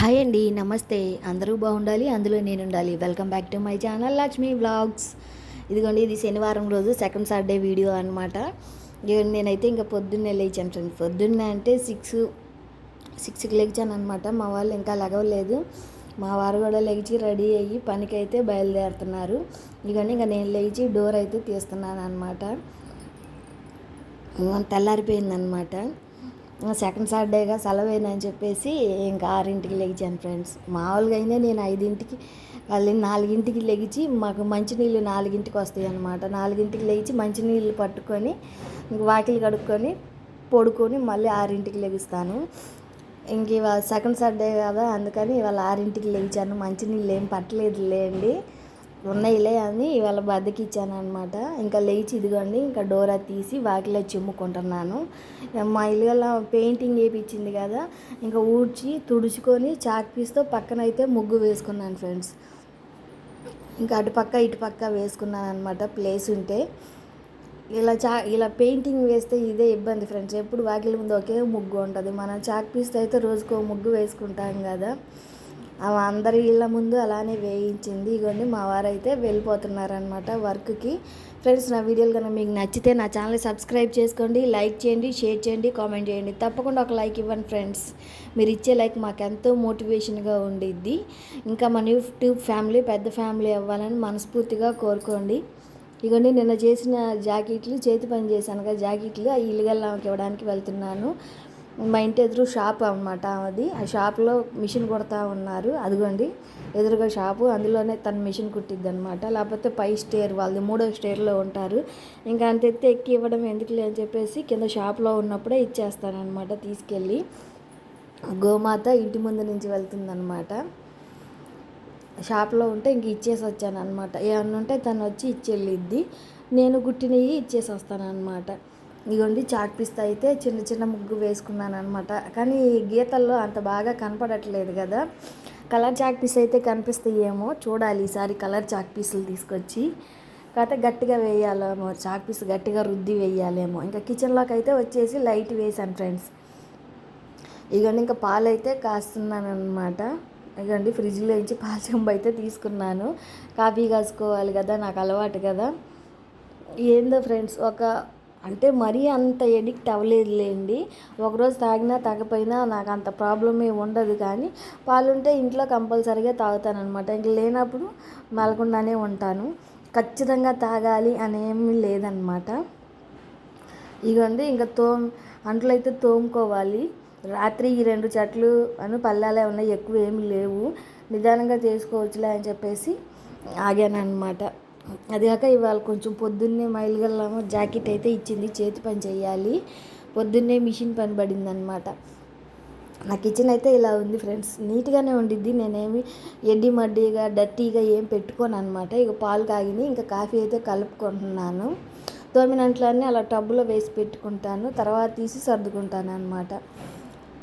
Hi అండి, నమస్తే. అందరూ బాగుండాలి, అందులో నేను ఉండాలి. Welcome back to my channel Lakshmi vlogs. ఇదిగోండి, ఇది శనివారం రోజు సెకండ్ సాటర్డే వీడియో అనమాట. ఇదిగోండి, నేనైతే ఇంకా పొద్దున్నే లేచాను ఫ్రెండ్స్. పొద్దున్నే అంటే సిక్స్కి లేచాను అనమాట. మా వాళ్ళు ఇంకా లెగవలేదు. మా వారు కూడా లేచి రెడీ అయ్యి పనికైతే బయలుదేరుతున్నారు. ఇదిగోండి, ఇంకా నేను లేచి డోర్ అయితే తీస్తున్నాను అనమాట. తెల్లారిపోయిందనమాట. సెకండ్ సాటర్డేగా సెలవేనని చెప్పేసి ఇంకా 6ంటికి లెగిచాను ఫ్రెండ్స్. మామూలుగా అయినా నేను 5ంటికి వాళ్ళు 4ంటికి లెగిచి మాకు మంచినీళ్ళు 4ంటికి వస్తాయి అన్నమాట. 4ంటికి లేచి మంచినీళ్ళు పట్టుకొని వాకిలి కడుక్కొని పడుకొని మళ్ళీ 6ంటికి లెగుస్తాను. ఇంక ఇవాళ సెకండ్ సాటర్డే కదా, అందుకని ఇవాళ 6ంటికి లేచాను. మంచినీళ్ళు ఏం పట్టలేదు లేండి, ఉన్నాయిలే అని ఇవాళ బద్దకిచ్చాను అనమాట. ఇంకా లేచి ఇదిగోండి, ఇంకా డోరా తీసి వాకిలో చిమ్ముకుంటున్నాను. మా ఇల్లు పెయింటింగ్ వేయించింది కదా, ఇంకా ఊడ్చి తుడుచుకొని చాక్ పీస్తో పక్కనైతే ముగ్గు వేసుకున్నాను ఫ్రెండ్స్. ఇంకా అటుపక్క ఇటుపక్క వేసుకున్నాను అనమాట ప్లేస్ ఉంటే. ఇలా పెయింటింగ్ వేస్తే ఇదే ఇబ్బంది ఫ్రెండ్స్. ఎప్పుడు వాకిలి ముందు ఒకే ముగ్గు ఉంటుంది. మనం చాక్ పీస్తో అయితే రోజుకో ముగ్గు వేసుకుంటాం కదా, అవి అందరి ఇళ్ళ ముందు అలానే వేయించింది. ఇవన్నీ మా వారైతే వెళ్ళిపోతున్నారనమాట వర్క్కి. ఫ్రెండ్స్, నా వీడియోలు కనుక మీకు నచ్చితే నా ఛానల్ సబ్స్క్రైబ్ చేసుకోండి, లైక్ చేయండి, షేర్ చేయండి, కామెంట్ చేయండి. తప్పకుండా ఒక లైక్ ఇవ్వండి ఫ్రెండ్స్. మీరు ఇచ్చే లైక్ మాకు ఎంతో మోటివేషన్గా ఉండిద్ది. ఇంకా మన యూట్యూబ్ ఫ్యామిలీ పెద్ద ఫ్యామిలీ అవ్వాలని మనస్ఫూర్తిగా కోరుకోండి. ఇవన్నీ నిన్న చేసిన జాకెట్లు, చేతి పని చేశాను కదా జాకెట్లు, ఆ ఇల్లుగల్లాకి ఇవ్వడానికి వెళ్తున్నాను. మా ఇంటి ఎదురు షాప్ అనమాట అది. ఆ షాప్లో మిషన్ కుడతా ఉన్నారు. అదిగోండి ఎదురుగా షాపు, అందులోనే తన మిషన్ కుట్టిద్ది అనమాట. లేకపోతే పై స్టేర్ వాళ్ళది 3వ స్టేర్లో ఉంటారు. ఇంకా అంత ఎత్తి ఎక్కి ఇవ్వడం ఎందుకులే అని చెప్పేసి కింద షాప్లో ఉన్నప్పుడే ఇచ్చేస్తానమాట తీసుకెళ్ళి. గోమాత ఇంటి ముందు నుంచి వెళ్తుందనమాట. షాప్లో ఉంటే ఇంక ఇచ్చేసి వచ్చాను అనమాట. ఏమన్నా ఉంటే తను వచ్చి ఇచ్చెళ్ళిద్ది, నేను కుట్టినవి ఇచ్చేసి వస్తాను అనమాట. ఇదిగోండి, చాక్ పీస్తో అయితే చిన్న చిన్న ముగ్గు వేసుకున్నాను అనమాట. కానీ గీతల్లో అంత బాగా కనపడట్లేదు కదా. కలర్ చాక్ పీస్ అయితే కనిపిస్తాయేమో, చూడాలి ఈసారి కలర్ చాక్ పీసులు తీసుకొచ్చి. కాకపోతే గట్టిగా వేయాలేమో, చాక్ పీస్ గట్టిగా రుద్ది వేయాలేమో. ఇంకా కిచెన్లోకి అయితే వచ్చేసి లైట్ వేసాను ఫ్రెండ్స్. ఇదిగోండి, ఇంకా పాలు అయితే కాస్తున్నాను అనమాట. ఇదిగోండి, ఫ్రిడ్జ్లో నుంచి పాల చెంబు అయితే తీసుకున్నాను. కాఫీ కాసుకోవాలి కదా, నాకు అలవాటు కదా. ఏందో ఫ్రెండ్స్, అంటే మరీ అంత ఎడిక్ట్ అవ్వలేదులేండి. ఒకరోజు తాగినా తాగపోయినా నాకు అంత ప్రాబ్లం ఏమి ఉండదు. కానీ పాలుంటే ఇంట్లో కంపల్సరీగా తాగుతానమాట. ఇంక లేనప్పుడు మెలకుండానే ఉంటాను. ఖచ్చితంగా తాగాలి అనేమి లేదనమాట. ఇదిగోండి, ఇంకా అంట్లు అయితే తోముకోవాలి. రాత్రి ఈ 2 చెట్లు పల్లాలే ఉన్నాయి, ఎక్కువ ఏమి లేవు, నిదానంగా చేసుకోవచ్చులే అని చెప్పేసి ఆగానమాట. అదిగాక ఇవాళ కొంచెం పొద్దున్నే మైలుగల్లామో జాకెట్ అయితే ఇచ్చింది, చేతి పని చేయాలి. పొద్దున్నే మిషన్ పని పడిందనమాట. నా కిచెన్ అయితే ఇలా ఉంది ఫ్రెండ్స్, నీట్గానే ఉండిద్ది. నేనేమి ఎడ్డి మడ్డిగా డర్టీగా ఏం పెట్టుకోను అనమాట. ఇక పాలు కాగిని, ఇంకా కాఫీ అయితే కలుపుకుంటున్నాను. తోమినంట్లన్నీ అలా టబ్బులో వేసి పెట్టుకుంటాను, తర్వాత తీసి సర్దుకుంటాను అనమాట.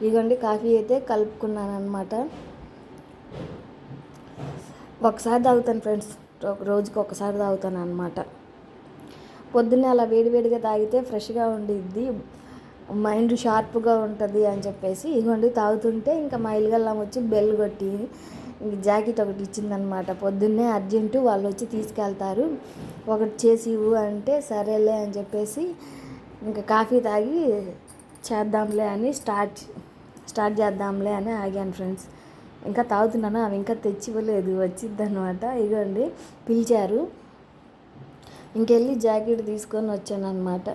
ఇదిగోండి, కాఫీ అయితే కలుపుకున్నాను అనమాట. ఒకసారి తాగుతాను ఫ్రెండ్స్, రోజుకి ఒకసారి తాగుతాను అనమాట. పొద్దున్నే అలా వేడివేడిగా తాగితే ఫ్రెష్గా ఉండిద్ది, మైండ్ షార్ప్గా ఉంటుంది అని చెప్పేసి ఇదిగోండి తాగుతుంటే ఇంకా మా ఇల్లుగల్లాం వచ్చి బెల్ కొట్టి జాకెట్ ఒకటి ఇచ్చిందనమాట. పొద్దున్నే అర్జెంటు వాళ్ళు వచ్చి తీసుకెళ్తారు, ఒకటి చేసి ఇవ్వు అంటే సరేలే అని చెప్పేసి ఇంకా కాఫీ తాగి చేద్దాంలే అని స్టార్ట్ చేద్దాంలే అని ఆగాను ఫ్రెండ్స్. ఇంకా తాగుతున్నాను, అవి ఇంకా తెచ్చివ్వలేదు, వచ్చిద్దనమాట. ఇదిగోండి, పిలిచారు, ఇంకెళ్ళి జాకెట్ తీసుకొని వచ్చాను అనమాట.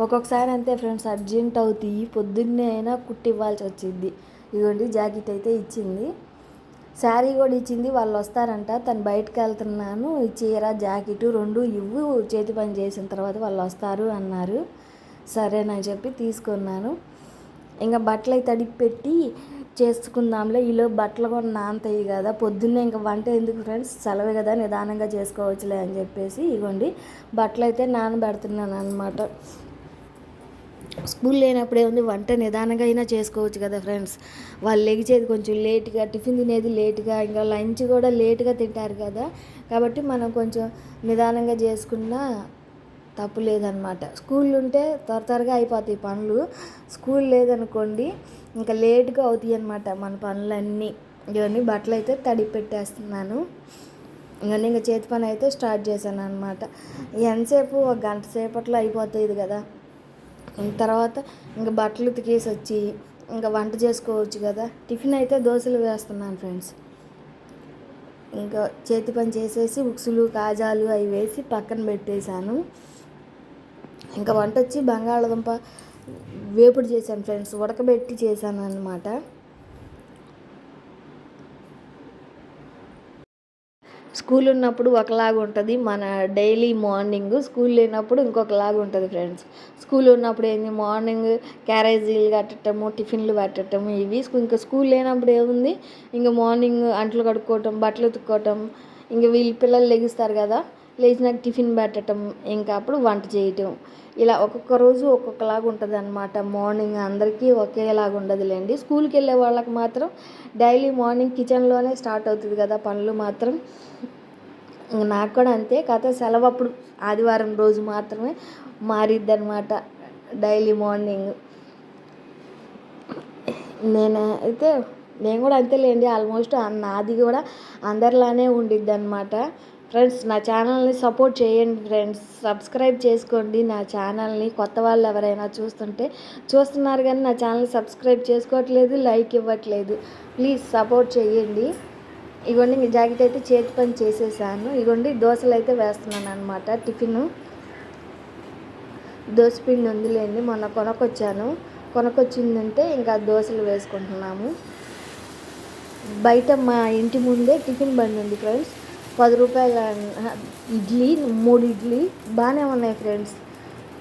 ఒక్కొక్కసారి అంతే ఫ్రెండ్స్, అర్జెంట్ అవుతాయి, పొద్దున్నే అయినా కుట్టి ఇవ్వాల్సి వచ్చింది. ఇదిగోండి, జాకెట్ అయితే ఇచ్చింది, శారీ కూడా ఇచ్చింది. వాళ్ళు వస్తారంట, తను బయటకు వెళ్తున్నాను, ఈ చీర జాకెట్ 2 ఇవ్వు, చేతి పని చేసిన తర్వాత వాళ్ళు వస్తారు అన్నారు. సరేనని చెప్పి తీసుకున్నాను. ఇంకా బట్టలు అయితే తడిపి పెట్టి చేసుకుందాంలే, ఈలో బట్టలు కూడా నానతాయి కదా. పొద్దున్నే ఇంకా వంట ఎందుకు ఫ్రెండ్స్, సెలవు కదా, నిదానంగా చేసుకోవచ్చులే అని చెప్పేసి ఇవ్వండి బట్టలు అయితే నానబెడుతున్నాను అనమాట. స్కూల్ లేనప్పుడే ఉంది, వంట నిదానంగా అయినా చేసుకోవచ్చు కదా ఫ్రెండ్స్. వాళ్ళు లెగిచేది కొంచెం లేట్గా, టిఫిన్ తినేది లేట్గా, ఇంకా లంచ్ కూడా లేట్గా తింటారు కదా. కాబట్టి మనం కొంచెం నిదానంగా చేసుకున్నా తప్పు లేదనమాట. స్కూల్ ఉంటే త్వరగా అయిపోతాయి పనులు. స్కూల్ లేదనుకోండి, ఇంకా లేట్గా అవుతాయి అన్నమాట మన పనులన్నీ. ఇవన్నీ బట్టలు అయితే తడిపి పెట్టేస్తున్నాను. ఇవన్నీ ఇంకా చేతి పని అయితే స్టార్ట్ చేశాను అనమాట. ఎంతసేపు ఒక గంట సేపట్లో అయిపోతుంది కదా. తర్వాత ఇంకా బట్టలు ఉతికేసి వచ్చి ఇంకా వంట చేసుకోవచ్చు కదా. టిఫిన్ అయితే దోశలు వేస్తున్నాను ఫ్రెండ్స్. ఇంకా చేతి పని చేసేసి ఉక్సులు కాజాలు అవి వేసి పక్కన పెట్టేశాను. ఇంకా వంట వచ్చి బంగాళదుంప వేపుడు చేశాను ఫ్రెండ్స్, ఉడకబెట్టి చేశాను అన్నమాట. స్కూల్ ఉన్నప్పుడు ఒకలాగా ఉంటుంది మన డైలీ మార్నింగ్, స్కూల్ లేనప్పుడు ఇంకొకలాగా ఉంటుంది ఫ్రెండ్స్. స్కూల్ ఉన్నప్పుడు ఏంది మార్నింగ్ క్యారేజీలు కట్టడము, టిఫిన్లు పెట్టడము ఇవి. ఇంకా స్కూల్ లేనప్పుడు ఏముంది, ఇంకా మార్నింగ్ అంట్లు కడుక్కోవటం, బట్టలు ఉతుక్కోవటం, ఇంకా వీళ్ళు పిల్లలు లెగిస్తారు కదా, లేచినాక టిఫిన్ పెట్టడం, ఇంకా అప్పుడు వంట చేయటం. ఇలా ఒక్కొక్క రోజు ఒక్కొక్కలాగా ఉంటుంది అన్నమాట. మార్నింగ్ అందరికీ ఒకేలాగా ఉండదులేండి. స్కూల్కి వెళ్ళే వాళ్ళకి మాత్రం డైలీ మార్నింగ్ కిచెన్లోనే స్టార్ట్ అవుతుంది కదా పనులు మాత్రం. నాకు కూడా అంతే. కాకపోతే సెలవు అప్పుడు ఆదివారం రోజు మాత్రమే మారిద్ది అనమాట డైలీ మార్నింగ్. నేను కూడా అంతేలేండి, ఆల్మోస్ట్ నాది కూడా అందరిలానే ఉండిద్ది అనమాట. ఫ్రెండ్స్ నా ఛానల్ని సపోర్ట్ చేయండి ఫ్రెండ్స్, సబ్స్క్రైబ్ చేసుకోండి నా ఛానల్ని. కొత్త వాళ్ళు ఎవరైనా చూస్తున్నారు కానీ నా ఛానల్ని సబ్స్క్రైబ్ చేసుకోవట్లేదు, లైక్ ఇవ్వట్లేదు. ప్లీజ్ సపోర్ట్ చేయండి. ఇగోండి మీ జాకెట్ అయితే చేతి పని చేసేసాను. ఇగోండి దోశలు అయితే వేస్తున్నాను అనమాట. టిఫిన్ దోశపిండి ఉందిలేండి, మొన్న కొనకొచ్చిందంటే ఇంకా దోశలు వేసుకుంటున్నాము. బయట మా ఇంటి ముందే టిఫిన్ బండి ఉంది ఫ్రెండ్స్. 10 రూపాయల ఇడ్లీ, 3 ఇడ్లీ బాగానే ఉన్నాయి ఫ్రెండ్స్.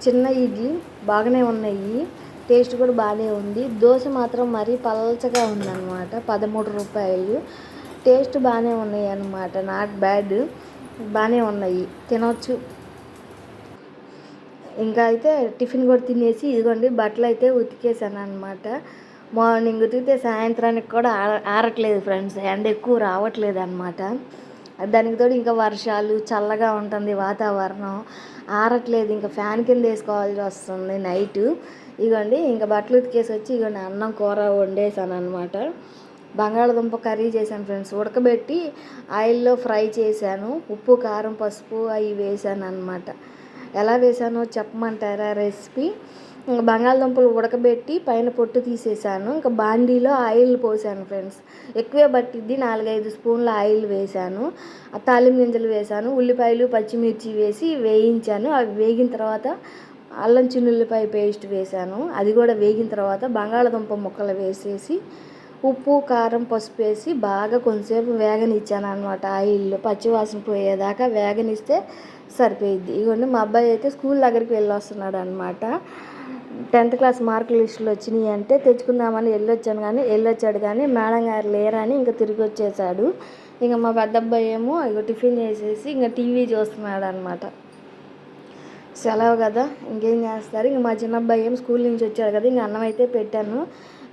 చిన్న ఇడ్లీ బాగానే ఉన్నాయి, టేస్ట్ కూడా బాగానే ఉంది. దోశ మాత్రం మరీ పల్చగా ఉందన్నమాట. 13 రూపాయలు. టేస్ట్ బాగానే ఉన్నాయి అన్నమాట, నాట్ బ్యాడ్, బాగానే ఉన్నాయి, తినవచ్చు. ఇంకా అయితే టిఫిన్ కూడా తినేసి ఇదిగోండి బట్టలు అయితే ఉతికేసాను అనమాట. మార్నింగ్ ఉతికితే సాయంత్రానికి కూడా ఆరట్లేదు ఫ్రెండ్స్, ఎండ ఎక్కువ రావట్లేదు అనమాట. దానికి తోడు ఇంకా వర్షాలు, చల్లగా ఉంటుంది వాతావరణం, ఆరట్లేదు. ఇంకా ఫ్యాన్ కింద వేసుకోవాల్సి వస్తుంది నైటు. ఇగోండి ఇంకా బట్టలు ఉతికేసి వచ్చి ఇగోండి అన్నం కూర వండేసాను అనమాట. బంగాళదుంప కర్రీ చేశాను ఫ్రెండ్స్, ఉడకబెట్టి ఆయిల్లో ఫ్రై చేశాను. ఉప్పు కారం పసుపు అవి వేసాను అనమాట. ఎలా వేసానో చెప్పమంటారా రెసిపీ? బంగాళదుంపలు ఉడకబెట్టి పైన పొట్టు తీసేసాను. ఇంకా బాండీలో ఆయిల్ పోసాను ఫ్రెండ్స్, ఎక్కువే పట్టిద్ది, 4-5 స్పూన్ల ఆయిల్ వేసాను. తాలింపు గింజలు వేసాను, ఉల్లిపాయలు పచ్చిమిర్చి వేసి వేయించాను. అవి వేగిన తర్వాత అల్లం చిన్నుల్లిపాయ పేస్ట్ వేసాను. అది కూడా వేగిన తర్వాత బంగాళదుంప ముక్కలు వేసేసి ఉప్పు కారం పసుపు వేసి బాగా కొంచెంసేపు వేగనిచ్చాను అనమాట. ఆయిల్లో పచ్చివాసన పోయేదాకా వేగనిస్తే సరిపోయిద్ది. ఇవన్నీ మా అబ్బాయి అయితే స్కూల్ దగ్గరికి వెళ్ళి వస్తున్నాడు అనమాట. 10th క్లాస్ మార్కుల లిస్టులు వచ్చినాయి అంటే తెచ్చుకుందామని వెళ్ళొచ్చాడు కానీ మేడం గారు లేరని ఇంకా తిరిగి వచ్చేసాడు. ఇంకా మా పెద్ద అబ్బాయి ఏమో ఇక టిఫిన్ చేసేసి ఇంకా టీవీ చూస్తున్నాడు అనమాట. సెలవు కదా ఇంకేం చేస్తారు. ఇంక మా చిన్న అబ్బాయి ఏమో స్కూల్ నుంచి వచ్చాడు కదా, ఇంక అన్నం అయితే పెట్టాను.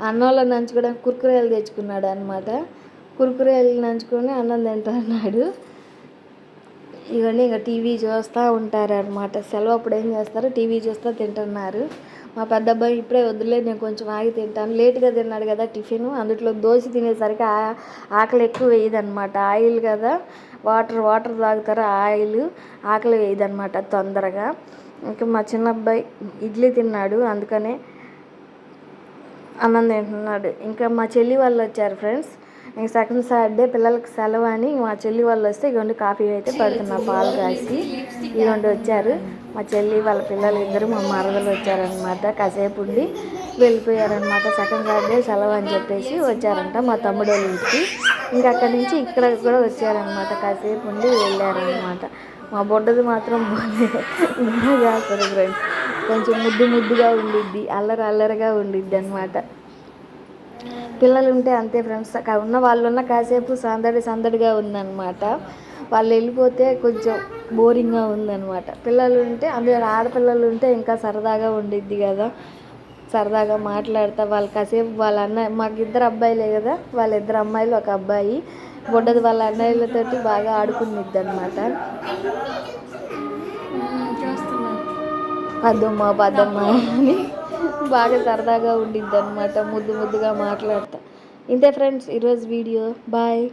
అన్నంలో నంచుకోవడానికి కుర్కురేలు తెచ్చుకున్నాడు అనమాట. కుర్కురేలు నంచుకొని అన్నం తింటున్నాడు. ఇవన్నీ ఇంకా టీవీ చూస్తూ ఉంటారు అనమాట. సెలవు అప్పుడు ఏం చేస్తారు, టీవీ చూస్తూ తింటున్నారు. మా పెద్ద అబ్బాయి ఇప్పుడే వద్దులే నేను కొంచెం ఆగి తింటాను, లేట్గా తిన్నాడు కదా టిఫిన్, అందులో దోశ తినేసరికి ఆకలి ఎక్కువ వేయదనమాట. ఆయిల్ కదా, వాటర్ తాగుతారు, ఆకలి వేయదనమాట తొందరగా. ఇంకా మా చిన్న అబ్బాయి ఇడ్లీ తిన్నాడు, అందుకనే అన్నం తింటున్నాడు. ఇంకా మా చెల్లి వాళ్ళు వచ్చారు ఫ్రెండ్స్. ఇంక సెకండ్ సాటర్డే పిల్లలకి సెలవు అని మా చెల్లి వాళ్ళు వస్తే ఇగోండి కాఫీ అయితే పెడుతున్నా పాలు కాసి. ఇగోండి వచ్చారు మా చెల్లి వాళ్ళ పిల్లలు ఇద్దరు, మా మరదలు వచ్చారనమాట. కాసేపు ఉండి వెళ్ళిపోయారనమాట. సెకండ్ సాటర్డే సెలవు అని చెప్పేసి వచ్చారంట మా తమ్ముడు వాళ్ళ ఇంటికి. ఇంకా అక్కడి నుంచి ఇక్కడ కూడా వచ్చారనమాట, కాసేపు ఉండి వెళ్ళారనమాట. మా బొడ్డది మాత్రం బాగా చేస్తారు ఫ్రెండ్స్, కొంచెం ముద్దుగా ఉండిద్ది, అల్లరిగా ఉండిద్ది అనమాట. పిల్లలు ఉంటే అంతే ఫ్రెండ్స్, ఉన్న కాసేపు సందడిగా ఉందన్నమాట. వాళ్ళు వెళ్ళిపోతే కొంచెం బోరింగ్గా ఉందన్నమాట. పిల్లలు ఉంటే, అందులో ఆడపిల్లలు ఉంటే ఇంకా సరదాగా ఉండిద్ది కదా, సరదాగా మాట్లాడతా వాళ్ళు కాసేపు. మాకు 2 అబ్బాయిలే కదా, వాళ్ళ 2 అమ్మాయిలు 1 అబ్బాయి. బొడ్డది వాళ్ళ అన్నయ్యలతోటి బాగా ఆడుకునిద్ది అనమాట. పద్దమ్మ అని బాగా సరదాగా ఉండిద్ది అనమాట, ముద్దుగా మాట్లాడతా. ఇంతే ఫ్రెండ్స్ ఈరోజు వీడియో. బాయ్.